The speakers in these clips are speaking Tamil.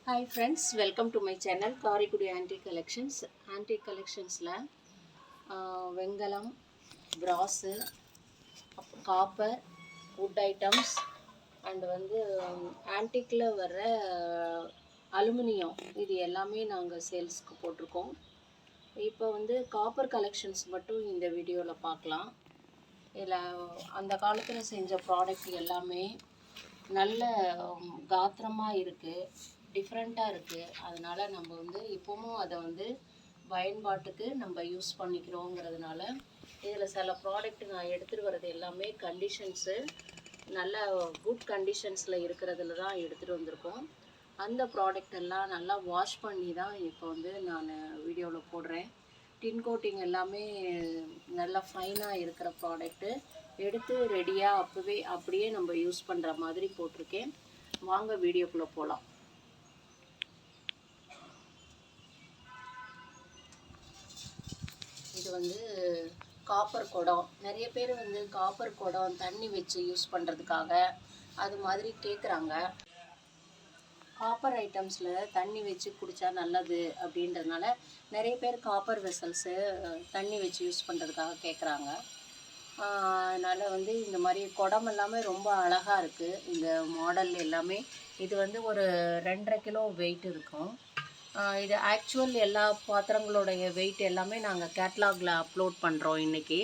Hi friends, welcome to my channel Karikudi Antique Collections. Antique Collections la வெங்கலம், brass, copper, wood items and வந்து ஆன்டிக்ல வர அலுமினியம் இது எல்லாமே நாங்கள் சேல்ஸ்க்கு போட்டிருக்கோம். இப்போ வந்து காப்பர் கலெக்ஷன்ஸ் மட்டும் இந்த வீடியோவில் பார்க்கலாம். இதில் அந்த காலத்தில் செஞ்ச ப்ராடக்ட் எல்லாமே நல்ல காத்திரமாக இருக்குது, டிஃப்ரெண்ட்டாக இருக்குது. அதனால் நம்ம வந்து இப்போவும் அதை வந்து பயன்பாட்டுக்கு நம்ம யூஸ் பண்ணிக்கிறோங்கிறதுனால இதில் சில ப்ராடக்ட் நான் எடுத்துகிட்டு வர்றது எல்லாமே கண்டிஷன்ஸு நல்ல குட் கண்டிஷன்ஸில் இருக்கிறதுல தான் எடுத்துகிட்டு வந்திருக்கோம். அந்த ப்ராடக்ட் எல்லாம் நல்லா வாஷ் பண்ணி தான் இப்போ வந்து நான் வீடியோவில் போடுறேன். டின் கோட்டிங் எல்லாமே நல்லா ஃபைனாக இருக்கிற ப்ராடக்ட்டு எடுத்து ரெடியாக அப்படியே நம்ம யூஸ் பண்ணுற மாதிரி போட்டிருக்கேன். வாங்க வீடியோக்குள்ளே போகலாம். இது வந்து காப்பர் குடம். நிறைய பேர் வந்து காப்பர் குடம் தண்ணி வச்சு யூஸ் பண்ணுறதுக்காக அது மாதிரி கேட்குறாங்க. காப்பர் ஐட்டம்ஸில் தண்ணி வச்சு குடித்தா நல்லது அப்படின்றதுனால நிறைய பேர் காப்பர் வெசல்ஸு தண்ணி வச்சு யூஸ் பண்ணுறதுக்காக கேட்குறாங்க. அதனால் வந்து இந்த மாதிரி குடம் எல்லாமே ரொம்ப அழகாக இருக்குது. இந்த மாடல் எல்லாமே இது வந்து ஒரு 2.5 கிலோ வெயிட் இருக்கும். இது ஆக்சுவல் எல்லா பாத்திரங்களுடைய வெயிட் எல்லாமே நாங்கள் கேட்லாகில் அப்லோட் பண்ணுறோம் இன்றைக்கி.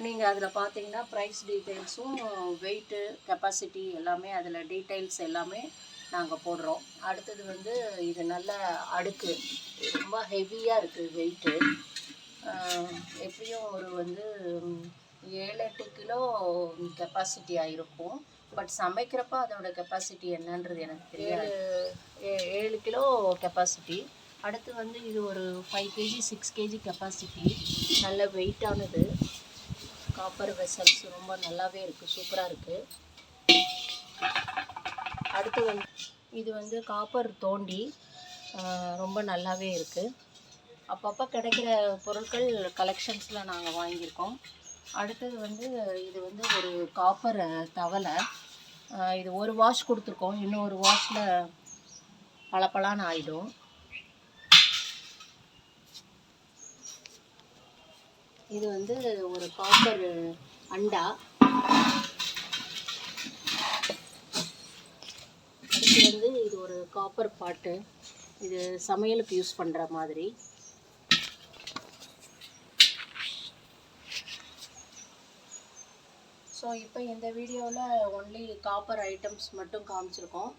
நீங்கள் அதில் பார்த்தீங்கன்னா ப்ரைஸ் டீட்டெயில்ஸும் வெயிட்டு கெப்பாசிட்டி எல்லாமே அதில் டீட்டெயில்ஸ் எல்லாமே நாங்கள் போடுறோம். அடுத்தது வந்து இது நல்ல அடுக்கு, ரொம்ப ஹெவியாக இருக்குது வெயிட்டு. எப்படியும் ஒரு வந்து 7-8 கிலோ கெப்பாசிட்டி ஆகிருக்கும். பட் சமைக்கிறப்ப அதோட கெப்பாசிட்டி என்னன்றது எனக்கு தெரியாது. 7 கிலோ கெப்பாசிட்டி. அடுத்து வந்து இது ஒரு 5 கேஜி 6 கேஜி கெப்பாசிட்டி. நல்ல வெயிட்டானது. காப்பர் வெசல்ஸ் ரொம்ப நல்லாவே இருக்குது, சூப்பராக இருக்குது. அடுத்து வந்து இது வந்து காப்பர் தோண்டி ரொம்ப நல்லாவே இருக்குது. அப்பப்போ கிடைக்கிற பொருட்கள் கலெக்ஷன்ஸில் நாங்கள் வாங்கியிருக்கோம். அடுத்தது வந்து இது வந்து ஒரு காப்பர் தவளை. இது ஒரு வாஷ் கொடுத்துருக்கோம், இன்னும் ஒரு வாஷில் பளபளன்னு ஆகிடும். இது வந்து ஒரு காப்பர் அண்டா. அடுத்து வந்து இது ஒரு காப்பர் பாட்டு. இது சமையலுக்கு யூஸ் பண்ணுற மாதிரி. ஸோ இப்போ இந்த வீடியோவில் ஒன்லி காப்பர் ஐட்டம்ஸ் மட்டும் காமிச்சிருக்கோம்.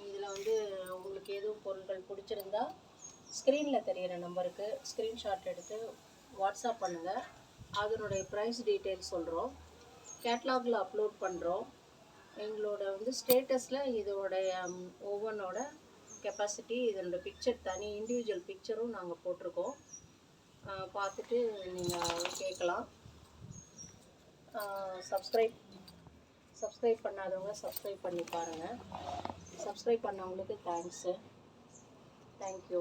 இதில் வந்து உங்களுக்கு எதுவும் பொருட்கள் பிடிச்சிருந்தா ஸ்க்ரீனில் தெரிகிற நம்பருக்கு ஸ்க்ரீன்ஷாட் எடுத்து வாட்ஸ்அப் பண்ணுங்கள். அதனுடைய ப்ரைஸ் டீட்டெயில்ஸ் சொல்கிறோம், கேட்லாகில் அப்லோட் பண்ணுறோம். எங்களோட வந்து ஸ்டேட்டஸில் இதோடைய ஒவ்வொன்றோட கெப்பாசிட்டி, இதனோட பிக்சர் தனி இண்டிவிஜுவல் பிக்சரும் நாங்கள் போட்டிருக்கோம். பார்த்துட்டு நீங்கள் கேட்கலாம். சப்ஸ்கிரைப் பண்ணாதவங்க சப்ஸ்கிரைப் பண்ணி பாருங்கள். சப்ஸ்கிரைப் பண்ணவங்களுக்கு தேங்க்ஸு. தேங்க்யூ.